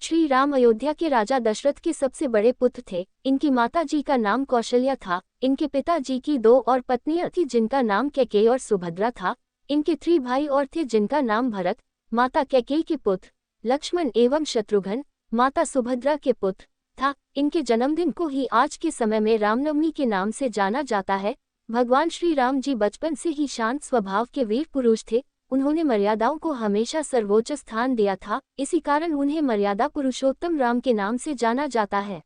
श्री राम अयोध्या के राजा दशरथ के सबसे बड़े पुत्र थे। इनकी माता जी का नाम कौशल्या था। इनके पिताजी की दो और पत्नियां थी जिनका नाम कैकेयी और सुभद्रा था। इनके 3 भाई और थे जिनका नाम भरत, माता कैकेयी के पुत्र, लक्ष्मण एवं शत्रुघ्न, माता सुभद्रा के पुत्र था। इनके जन्मदिन को ही आज के समय में रामनवमी के नाम से जाना जाता है। भगवान श्री राम जी बचपन से ही शांत स्वभाव के वीर पुरुष थे। उन्होंने मर्यादाओं को हमेशा सर्वोच्च स्थान दिया था, इसी कारण उन्हें मर्यादा पुरुषोत्तम राम के नाम से जाना जाता है।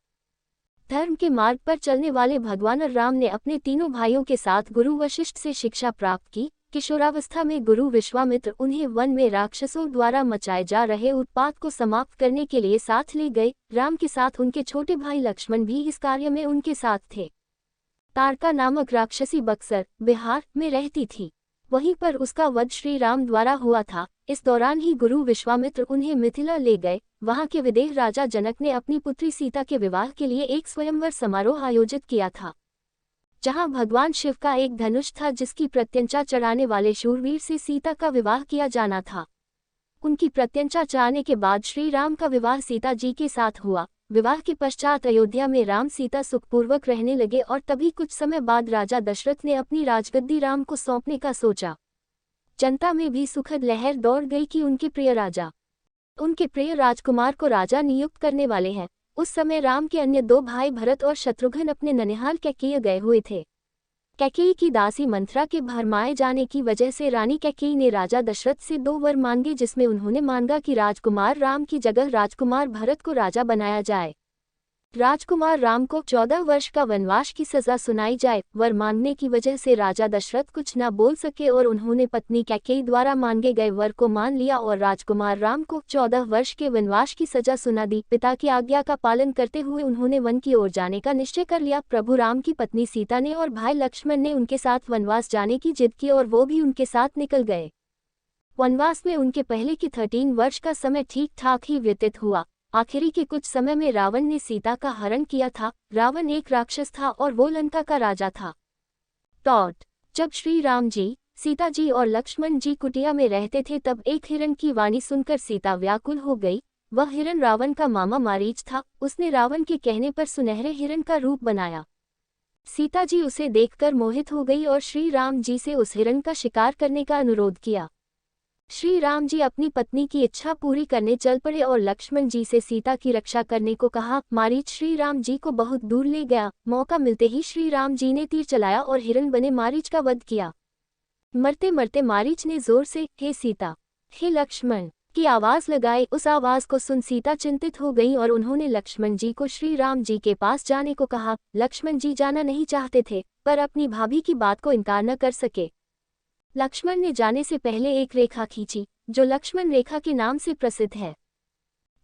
धर्म के मार्ग पर चलने वाले भगवान राम ने अपने तीनों भाइयों के साथ गुरु वशिष्ठ से शिक्षा प्राप्त की। किशोरावस्था में गुरु विश्वामित्र उन्हें वन में राक्षसों द्वारा मचाए जा रहे उत्पात को समाप्त करने के लिए साथ ले गए। राम के साथ उनके छोटे भाई लक्ष्मण भी इस कार्य में उनके साथ थे। तारका नामक राक्षसी बक्सर, बिहार में रहती थी। वहीं पर उसका वध श्री राम द्वारा हुआ था। इस दौरान ही गुरु विश्वामित्र उन्हें मिथिला ले गए। वहां के विदेह राजा जनक ने अपनी पुत्री सीता के विवाह के लिए एक स्वयंवर समारोह आयोजित किया था, जहां भगवान शिव का एक धनुष था जिसकी प्रत्यंचा चढ़ाने वाले शूरवीर से सीता का विवाह किया जाना था। उनकी प्रत्यंचा चढ़ाने के बाद श्री राम का विवाह सीता जी के साथ हुआ। विवाह के पश्चात अयोध्या में राम सीता सुखपूर्वक रहने लगे और तभी कुछ समय बाद राजा दशरथ ने अपनी राजगद्दी राम को सौंपने का सोचा। जनता में भी सुखद लहर दौड़ गई कि उनके प्रिय राजकुमार को राजा नियुक्त करने वाले हैं। उस समय राम के अन्य 2 भाई भरत और शत्रुघ्न अपने ननिहाल कैकेयी गए हुए थे। कैकेयी की दासी मंथरा के भरमाए जाने की वजह से रानी कैकेयी ने राजा दशरथ से 2 वर मांगे, जिसमें उन्होंने मांगा कि राजकुमार राम की जगह राजकुमार भरत को राजा बनाया जाए। राजकुमार राम को 14 वर्ष का वनवास की सजा सुनाई जाए। वर मांगने की वजह से राजा दशरथ कुछ न बोल सके और उन्होंने पत्नी कैकेयी द्वारा मांगे गए वर को मान लिया और राजकुमार राम को 14 वर्ष के वनवास की सजा सुना दी। पिता की आज्ञा का पालन करते हुए उन्होंने वन की ओर जाने का निश्चय कर लिया। प्रभु राम की पत्नी सीता ने और भाई लक्ष्मण ने उनके साथ वनवास जाने की जिद की और वो भी उनके साथ निकल गए। वनवास में उनके पहले के 13 वर्ष का समय ठीक ठाक ही व्यतीत हुआ। आखिरी के कुछ समय में रावण ने सीता का हरण किया था। रावण एक राक्षस था और वो लंका का राजा था। जब श्री राम जी, सीता जी और लक्ष्मण जी कुटिया में रहते थे तब एक हिरण की वाणी सुनकर सीता व्याकुल हो गई। वह हिरण रावण का मामा मारीच था। उसने रावण के कहने पर सुनहरे हिरण का रूप बनाया। सीता जी उसे देखकर मोहित हो गई और श्री राम जी से उस हिरण का शिकार करने का अनुरोध किया। श्री राम जी अपनी पत्नी की इच्छा पूरी करने चल पड़े और लक्ष्मण जी से सीता की रक्षा करने को कहा। मारीच श्री राम जी को बहुत दूर ले गया। मौका मिलते ही श्री राम जी ने तीर चलाया और हिरण बने मारीच का वध किया। मरते मरते मारीच ने जोर से हे सीता, हे लक्ष्मण की आवाज लगाई। उस आवाज को सुन सीता चिंतित हो गई और उन्होंने लक्ष्मण जी को श्री राम जी के पास जाने को कहा। लक्ष्मण जी जाना नहीं चाहते थे पर अपनी भाभी की बात को इनकार न कर सके। लक्ष्मण ने जाने से पहले एक रेखा खींची जो लक्ष्मण रेखा के नाम से प्रसिद्ध है।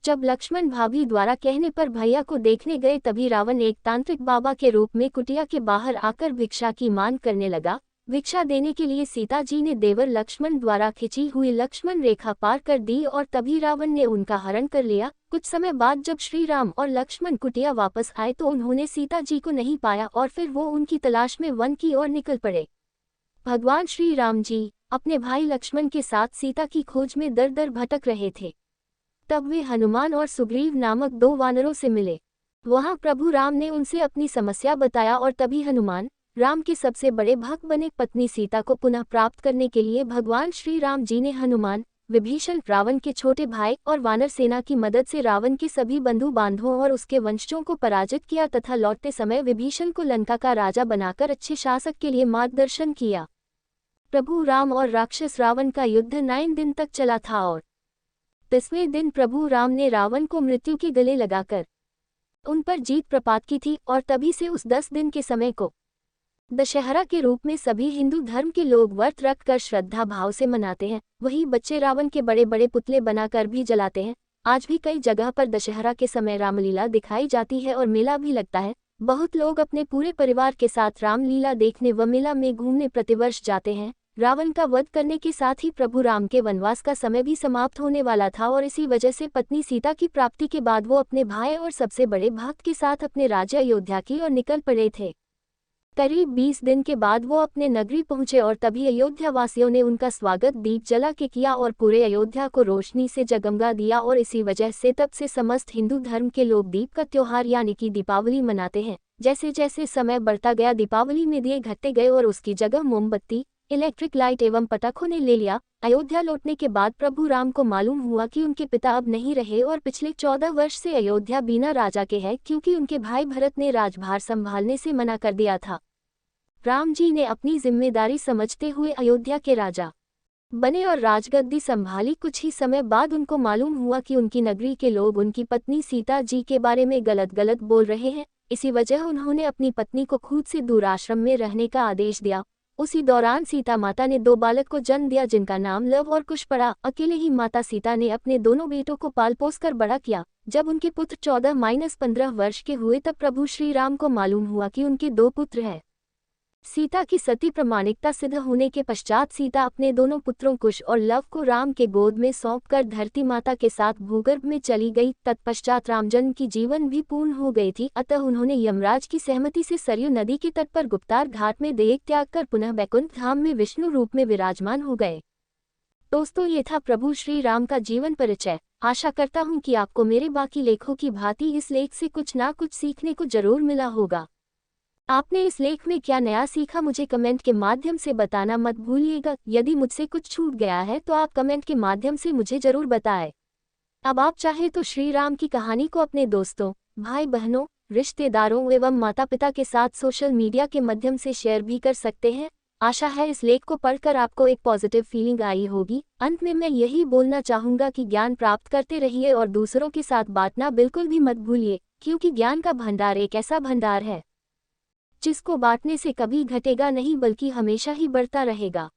जब लक्ष्मण भाभी द्वारा कहने पर भैया को देखने गए तभी रावण एक तांत्रिक बाबा के रूप में कुटिया के बाहर आकर भिक्षा की मांग करने लगा। भिक्षा देने के लिए सीता जी ने देवर लक्ष्मण द्वारा खींची हुई लक्ष्मण रेखा पार कर दी और तभी रावण ने उनका हरण कर लिया। कुछ समय बाद जब श्री राम और लक्ष्मण कुटिया वापस आए तो उन्होंने सीता जी को नहीं पाया और फिर वो उनकी तलाश में वन की ओर निकल पड़े। भगवान श्री राम जी अपने भाई लक्ष्मण के साथ सीता की खोज में दर दर भटक रहे थे। तब वे हनुमान और सुग्रीव नामक 2 वानरों से मिले। वहां प्रभु राम ने उनसे अपनी समस्या बताया और तभी हनुमान, राम के सबसे बड़े भक्त बने पत्नी सीता को पुनः प्राप्त करने के लिए भगवान श्री राम जी ने हनुमान, विभीषण, रावण के छोटे भाई और वानर सेना की मदद से रावण के सभी बंधु बांधवों और उसके वंशजों को पराजित किया तथा लौटते समय विभीषण को लंका का राजा बनाकर अच्छे शासक के लिए मार्गदर्शन किया। प्रभु राम और राक्षस रावण का युद्ध 9 दिन तक चला था और 10वें दिन प्रभु राम ने रावण को मृत्यु के गले लगाकर उन पर जीत प्रपात की थी और तभी से उस 10 दिन के समय को दशहरा के रूप में सभी हिंदू धर्म के लोग व्रत रखकर श्रद्धा भाव से मनाते हैं। वही बच्चे रावण के बड़े बड़े पुतले बनाकर भी जलाते हैं। आज भी कई जगह पर दशहरा के समय रामलीला दिखाई जाती है और मेला भी लगता है। बहुत लोग अपने पूरे परिवार के साथ रामलीला देखने व मेला में घूमने प्रतिवर्ष जाते हैं। रावण का वध करने के साथ ही प्रभु राम के वनवास का समय भी समाप्त होने वाला था और इसी वजह से पत्नी सीता की प्राप्ति के बाद वो अपने भाई और सबसे बड़े भक्त के साथ अपने राज्य अयोध्या की ओर निकल पड़े थे। करीब 20 दिन के बाद वो अपने नगरी पहुंचे और तभी अयोध्या वासियों ने उनका स्वागत दीप जला के किया और पूरे अयोध्या को रोशनी से जगमगा दिया। और इसी वजह से तब से समस्त हिंदू धर्म के लोग दीप का त्योहार यानी कि दीपावली मनाते हैं। जैसे जैसे समय बढ़ता गया दीपावली में दिए घटते गए और उसकी जगह मोमबत्ती, इलेक्ट्रिक लाइट एवं पटाखों ने ले लिया। अयोध्या लौटने के बाद प्रभु राम को मालूम हुआ कि उनके पिता अब नहीं रहे और पिछले 14 वर्ष से अयोध्या बिना राजा के है, क्योंकि उनके भाई भरत ने राजभार संभालने से मना कर दिया था। राम जी ने अपनी जिम्मेदारी समझते हुए अयोध्या के राजा बने और राजगद्दी संभाली। कुछ ही समय बाद उनको मालूम हुआ कि उनकी नगरी के लोग उनकी पत्नी सीता जी के बारे में गलत बोल रहे हैं। इसी वजह उन्होंने अपनी पत्नी को खुद से दूर आश्रम में रहने का आदेश दिया। उसी दौरान सीता माता ने 2 बालक को जन्म दिया जिनका नाम लव और कुश पड़ा। अकेले ही माता सीता ने अपने दोनों बेटों को पाल पोस कर बड़ा किया। जब उनके पुत्र 14-15 वर्ष के हुए तब प्रभु श्री राम को मालूम हुआ कि उनके 2 पुत्र हैं। सीता की सती प्रमाणिकता सिद्ध होने के पश्चात सीता अपने दोनों पुत्रों कुश और लव को राम के गोद में सौंपकर धरती माता के साथ भूगर्भ में चली गई। तत्पश्चात रामजन्म की जीवन भी पूर्ण हो गई थी, अतः उन्होंने यमराज की सहमति से सरयू नदी के तट पर गुप्तार घाट में देह त्याग कर पुनः बैकुंठ धाम में विष्णु रूप में विराजमान हो गए। दोस्तों, ये था प्रभु श्री राम का जीवन परिचय। आशा करता हूँ कि आपको मेरे बाकी लेखों की भांति इस लेख से कुछ ना कुछ सीखने को जरूर मिला होगा। आपने इस लेख में क्या नया सीखा मुझे कमेंट के माध्यम से बताना मत भूलिएगा। यदि मुझसे कुछ छूट गया है तो आप कमेंट के माध्यम से मुझे जरूर बताएं। अब आप चाहे तो श्री राम की कहानी को अपने दोस्तों, भाई बहनों, रिश्तेदारों एवं माता पिता के साथ सोशल मीडिया के माध्यम से शेयर भी कर सकते हैं। आशा है इस लेख को पढ़कर आपको एक पॉजिटिव फीलिंग आई होगी। अंत में मैं यही बोलना चाहूँगा कि ज्ञान प्राप्त करते रहिए और दूसरों के साथ बांटना बिल्कुल भी मत भूलिए, क्योंकि ज्ञान का भंडार एक ऐसा भंडार है जिसको बांटने से कभी घटेगा नहीं बल्कि हमेशा ही बढ़ता रहेगा।